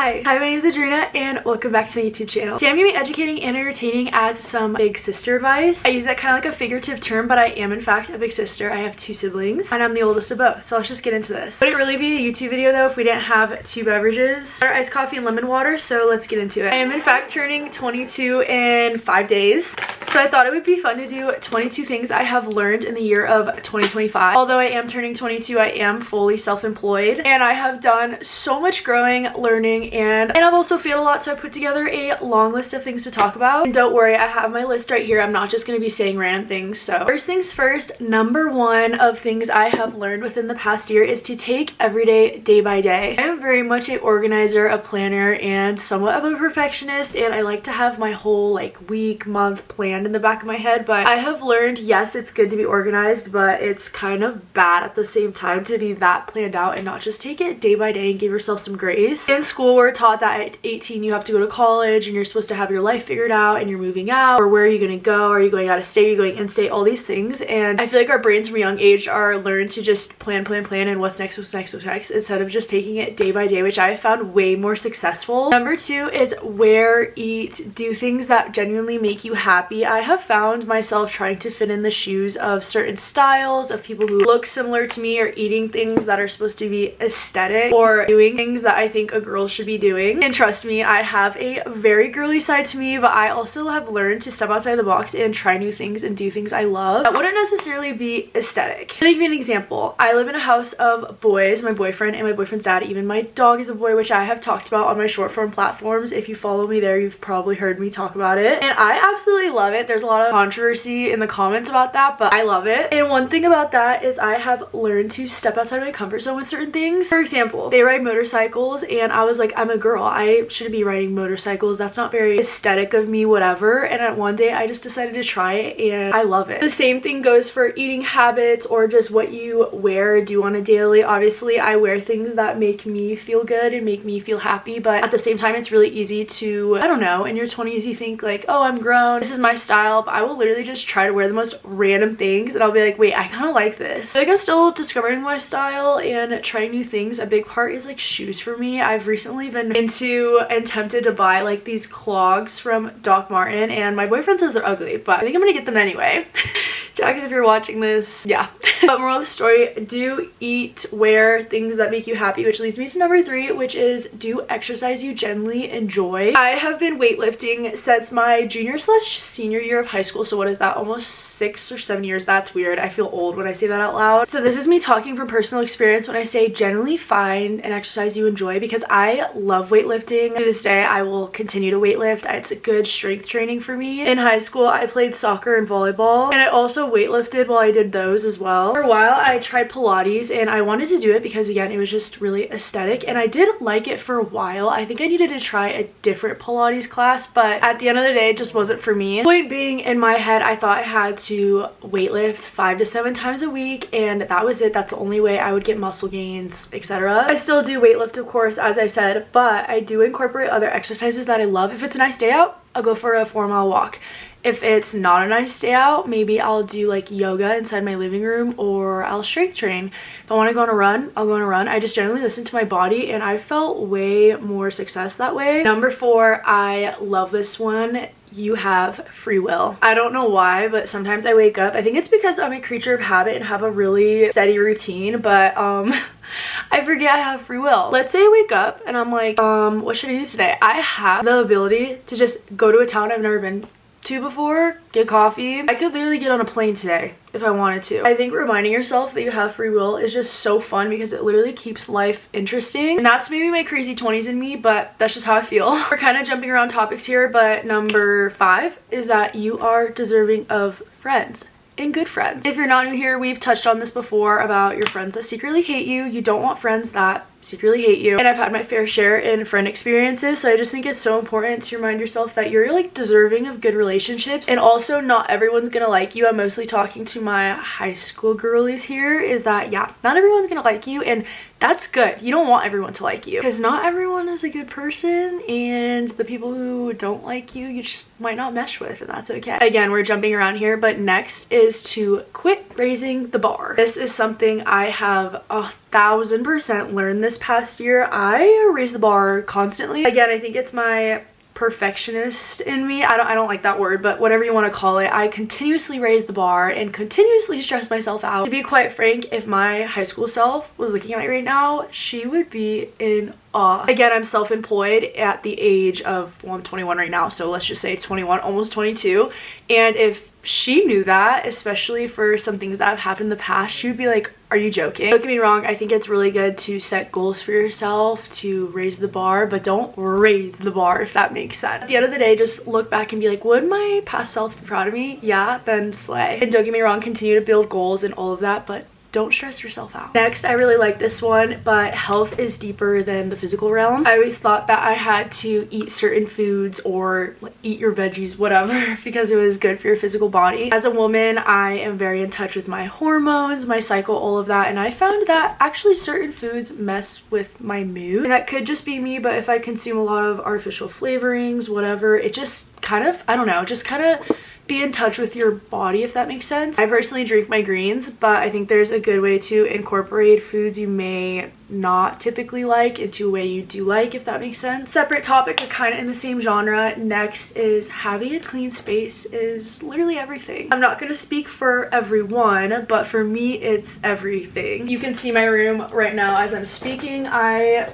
Hi, my name is Adrina and welcome back to my YouTube channel. Today I'm going to be educating and entertaining as some big sister advice. I use that kind of like a figurative term, but I am in fact a big sister. I have 2 siblings and I'm the oldest of both, so let's just get into this. Would it really be a YouTube video though if we didn't have 2 beverages? Our iced coffee and lemon water, so let's get into it. I am in fact turning 22 in 5 days, so I thought it would be fun to do 22 things I have learned in the year of 2025. Although I am turning 22, I am fully self-employed and I have done so much growing, learning, and I've also failed a lot, so I put together a long list of things to talk about. And don't worry, I have my list right here. I'm not just going to be saying random things. So first things first, number 1 of things I have learned within the past year is to take every day by day. I am very much an organizer, a planner, and somewhat of a perfectionist, and I like to have my whole like week, month planned in the back of my head. But I have learned, yes, it's good to be organized, but it's kind of bad at the same time to be that planned out and not just take it day by day and give yourself some grace. In school, we're taught that at 18 you have to go to college and you're supposed to have your life figured out and you're moving out, or where are you going to go, are you going out of state, are you going in state, all these things. And I feel like our brains from a young age are learned to just plan and what's next instead of just taking it day by day, which I have found way more successful. Number 2 is wear, eat, do things that genuinely make you happy. I have found myself trying to fit in the shoes of certain styles of people who look similar to me, or eating things that are supposed to be aesthetic, or doing things that I think a girl should be doing. And trust me, I have a very girly side to me, but I also have learned to step outside the box and try new things and do things I love that wouldn't necessarily be aesthetic. I'll give you an example. I live in a house of boys, my boyfriend and my boyfriend's dad. Even my dog is a boy, which I have talked about on my short form platforms. If you follow me there, you've probably heard me talk about it, and I absolutely love it. There's a lot of controversy in the comments about that, but I love it. And one thing about that is I have learned to step outside my comfort zone with certain things. For example, they ride motorcycles and I was like, I'm a girl, I shouldn't be riding motorcycles, that's not very aesthetic of me, whatever. And at one day I just decided to try it and I love it. The same thing goes for eating habits or just what you wear, do on a daily. Obviously I wear things that make me feel good and make me feel happy, but at the same time it's really easy to, I don't know, in your 20s you think like, oh, I'm grown, this is my style, but I will literally just try to wear the most random things and I'll be like, wait, I kind of like this. So like I'm still discovering my style and trying new things. A big part is like shoes for me. I've recently been into and tempted to buy like these clogs from Doc Martin, and my boyfriend says they're ugly, but I think I'm gonna get them anyway. Jax, if you're watching this, yeah. But moral of the story, do eat, wear things that make you happy, which leads me to number 3, which is do exercise you genuinely enjoy. I have been weightlifting since my junior/senior year of high school, so what is that, almost 6 or 7 years? That's weird. I feel old when I say that out loud. So this is me talking from personal experience when I say generally find an exercise you enjoy, because I love weightlifting. To this day I will continue to weightlift. It's a good strength training for me. In high school I played soccer and volleyball, and I also weightlifted while I did those as well. For a while I tried Pilates, and I wanted to do it because again it was just really aesthetic, and I did like it for a while. I think I needed to try a different Pilates class, but at the end of the day it just wasn't for me. Point being, in my head I thought I had to weightlift 5 to 7 times a week, and that was it. That's the only way I would get muscle gains, etc. I still do weightlift, of course, as I said, but I do incorporate other exercises that I love. If it's a nice day out, I'll go for a 4-mile walk. If it's not a nice day out, maybe I'll do like yoga inside my living room, or I'll strength train. If I want to go on a run, I'll go on a run. I just generally listen to my body, and I felt way more success that way. Number 4, I love this one. You have free will. I don't know why, but sometimes I wake up, I think it's because I'm a creature of habit and have a really steady routine, but I forget I have free will. Let's say I wake up and I'm like, what should I do today? I have the ability to just go to a town I've never been to before, get coffee. I could literally get on a plane today if I wanted to. I think reminding yourself that you have free will is just so fun because it literally keeps life interesting. And that's maybe my crazy 20s in me, but that's just how I feel. We're kind of jumping around topics here, but number 5 is that you are deserving of friends. And good friends. If you're not new here, we've touched on this before about your friends that secretly hate you. You don't want friends that secretly hate you, and I've had my fair share in friend experiences, so I just think it's so important to remind yourself that you're like deserving of good relationships. And also, not everyone's gonna like you. I'm mostly talking to my high school girlies here, is that yeah, not everyone's gonna like you, and that's good. You don't want everyone to like you, because not everyone is a good person, and the people who don't like you, you just might not mesh with, and that's okay. Again, we're jumping around here, but next is to quit raising the bar. This is something I have 1000% learned this this past year, I raised the bar constantly. Again, I think it's my perfectionist in me. I don't like that word, but whatever you want to call it, I continuously raise the bar and continuously stress myself out. To be quite frank, if my high school self was looking at me right now, she would be in awe. Again, I'm self-employed at the age of, well, I'm 21 right now, so let's just say 21, almost 22. And if she knew that, especially for some things that have happened in the past, she would be like, are you joking? Don't get me wrong, I think it's really good to set goals for yourself, to raise the bar, but don't raise the bar, if that makes sense. At the end of the day, just look back and be like, would my past self be proud of me? Yeah, then slay. And don't get me wrong, continue to build goals and all of that, but don't stress yourself out. Next, I really like this one, but health is deeper than the physical realm. I always thought that I had to eat certain foods or like, eat your veggies, whatever, because it was good for your physical body. As a woman, I am very in touch with my hormones, my cycle, all of that, and I found that actually certain foods mess with my mood. And that could just be me, but if I consume a lot of artificial flavorings, whatever, it just kind of, I don't know, just kind of be in touch with your body, if that makes sense. I personally drink my greens, but I think there's a good way to incorporate foods you may not typically like into a way you do like, if that makes sense. Separate topic, but kind of in the same genre. Next is having a clean space is literally everything. I'm not going to speak for everyone, but for me, it's everything. You can see my room right now as I'm speaking. I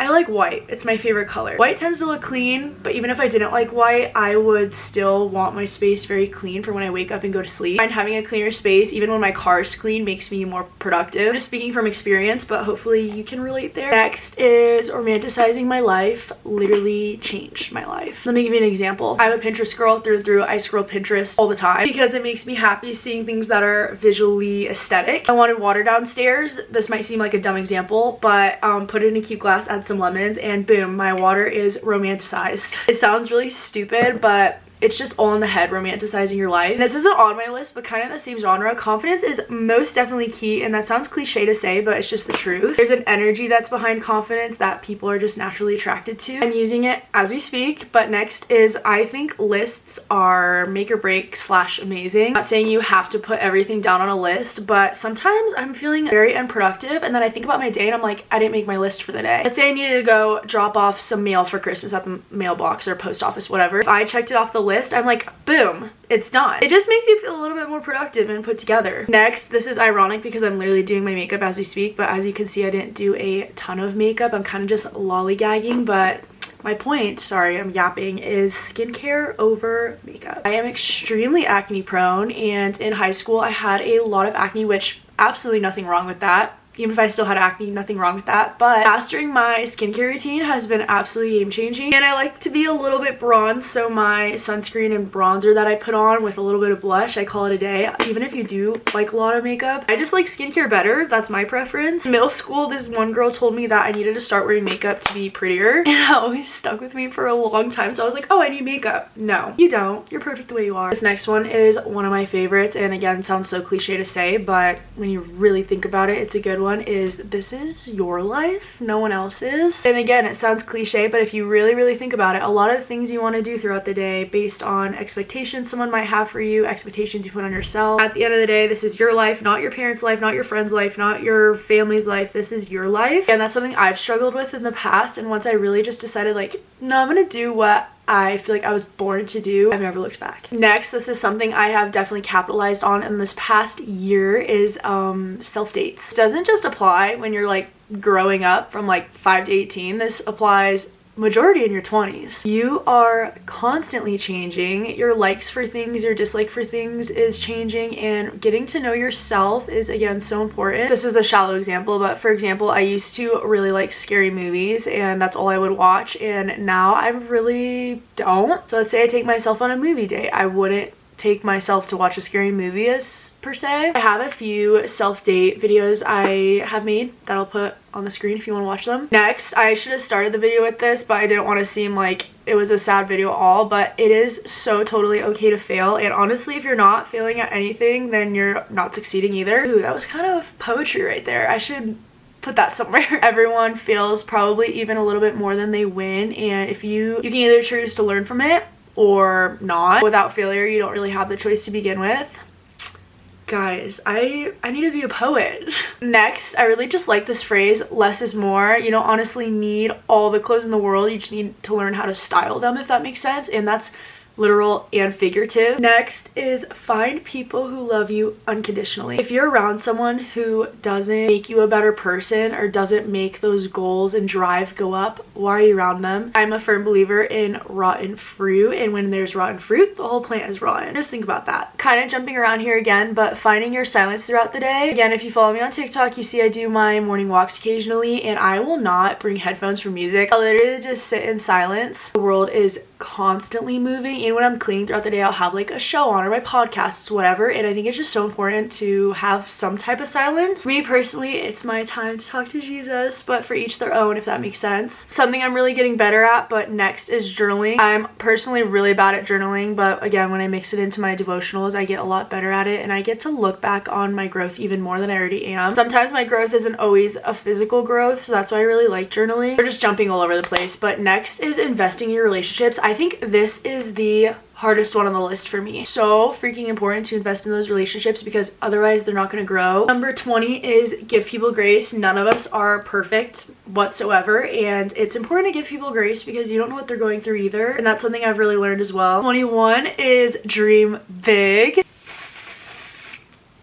like white. It's my favorite color. White tends to look clean, but even if I didn't like white, I would still want my space very clean for when I wake up and go to sleep. And having a cleaner space, even when my car's clean, makes me more productive. I'm just speaking from experience, but hopefully you can relate there. Next is romanticizing my life. Literally changed my life. Let me give you an example. I'm a Pinterest girl through and through. I scroll Pinterest all the time because it makes me happy seeing things that are visually aesthetic. I wanted water downstairs. This might seem like a dumb example, but put it in a cute glass, add some lemons, and boom, my water is romanticized. It sounds really stupid, but it's just all in the head, romanticizing your life. This isn't on my list, but kind of in the same genre. Confidence is most definitely key, and that sounds cliche to say, but it's just the truth. There's an energy that's behind confidence that people are just naturally attracted to. I'm using it as we speak, but next is I think lists are make or break / amazing. I'm not saying you have to put everything down on a list, but sometimes I'm feeling very unproductive, and then I think about my day and I'm like, I didn't make my list for the day. Let's say I needed to go drop off some mail for Christmas at the mailbox or post office, whatever. If I checked it off the list, I'm like, boom, it's done. It just makes you feel a little bit more productive and put together. Next, this is ironic because I'm literally doing my makeup as we speak, but as you can see, I didn't do a ton of makeup. I'm kind of just lollygagging, but my point, sorry, I'm yapping, is skincare over makeup. I am extremely acne prone, and in high school, I had a lot of acne, which absolutely nothing wrong with that. Even if I still had acne, nothing wrong with that. But mastering my skincare routine has been absolutely game-changing. And I like to be a little bit bronzed, so my sunscreen and bronzer that I put on with a little bit of blush, I call it a day. Even if you do like a lot of makeup, I just like skincare better. That's my preference. In middle school, this one girl told me that I needed to start wearing makeup to be prettier. And that always stuck with me for a long time. So I was like, oh, I need makeup. No, you don't. You're perfect the way you are. This next one is one of my favorites. And again, sounds so cliche to say, but when you really think about it, it's a good one. Is this is your life, no one else's. And again, it sounds cliche, but if you really think about it, a lot of the things you want to do throughout the day based on expectations someone might have for you, expectations you put on yourself. At the end of the day, this is your life, not your parents' life, not your friend's life, not your family's life. This is your life. And that's something I've struggled with in the past. And once I really just decided like, no, I'm gonna do what I feel like I was born to do, I've never looked back. Next, this is something I have definitely capitalized on in this past year is self-dates. It doesn't just apply when you're like growing up from like 5 to 18. This applies majority in your 20s. You are constantly changing. Your likes for things, your dislike for things is changing, and getting to know yourself is again so important. This is a shallow example, but for example, I used to really like scary movies and that's all I would watch, and now I really don't. So let's say I take myself on a movie date. I wouldn't take myself to watch a scary movie as per se. I have a few self-date videos I have made that I'll put on the screen if you want to watch them. Next, I should have started the video with this, but I didn't want to seem like it was a sad video at all, but it is so totally okay to fail. And honestly, if you're not failing at anything, then you're not succeeding either. Ooh, that was kind of poetry right there. I should put that somewhere. Everyone fails probably even a little bit more than they win, and if you can either choose to learn from it or not. Without failure, you don't really have the choice to begin with. Guys, I need to be a poet. Next, I really just like this phrase, less is more. You don't honestly need all the clothes in the world. You just need to learn how to style them, if that makes sense. And that's literal and figurative. Next is find people who love you unconditionally. If you're around someone who doesn't make you a better person or doesn't make those goals and drive go up, why are you around them? I'm a firm believer in rotten fruit, and when there's rotten fruit, the whole plant is rotten. Just think about that. Kind of jumping around here again, but finding your silence throughout the day. Again, if you follow me on TikTok, you see I do my morning walks occasionally, and I will not bring headphones for music. I'll literally just sit in silence. The world is constantly moving, and when I'm cleaning throughout the day, I'll have like a show on or my podcasts, whatever, and I think it's just so important to have some type of silence. Me personally, it's my time to talk to Jesus, but for each their own, if that makes sense. Something I'm really getting better at, but next is journaling. I'm personally really bad at journaling, but again, when I mix it into my devotionals, I get a lot better at it, and I get to look back on my growth even more than I already am. Sometimes my growth isn't always a physical growth, so that's why I really like journaling. We're just jumping all over the place, but next is investing in your relationships. I think this is the hardest one on the list for me. So freaking important to invest in those relationships because otherwise they're not going to grow. Number 20 is give people grace. None of us are perfect whatsoever, and it's important to give people grace because you don't know what they're going through either, and that's something I've really learned as well. 21 is dream big,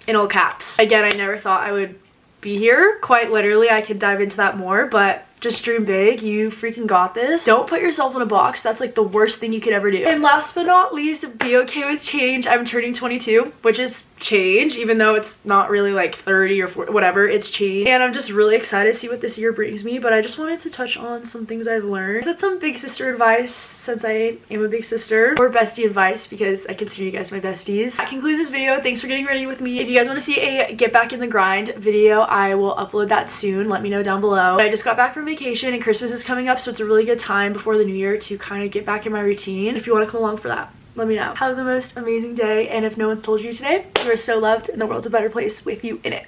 in all caps. Again, I never thought I would be here. Quite literally, I could dive into that more, but just dream big. You freaking got this. Don't put yourself in a box. That's like the worst thing you could ever do. And last but not least, be okay with change. I'm turning 22, which is change, even though it's not really like 30 or 40, whatever, it's change. And I'm just really excited to see what this year brings me, but I just wanted to touch on some things I've learned. That's some big sister advice since I am a big sister, or bestie advice because I consider you guys my besties. That concludes this video. Thanks for getting ready with me. If you guys want to see a get back in the grind video, I will upload that soon. Let me know down below. I just got back from vacation and Christmas is coming up, so it's a really good time before the new year to kind of get back in my routine. If you want to come along for that, let me know. Have the most amazing day, and if no one's told you today, you are so loved and the world's a better place with you in it.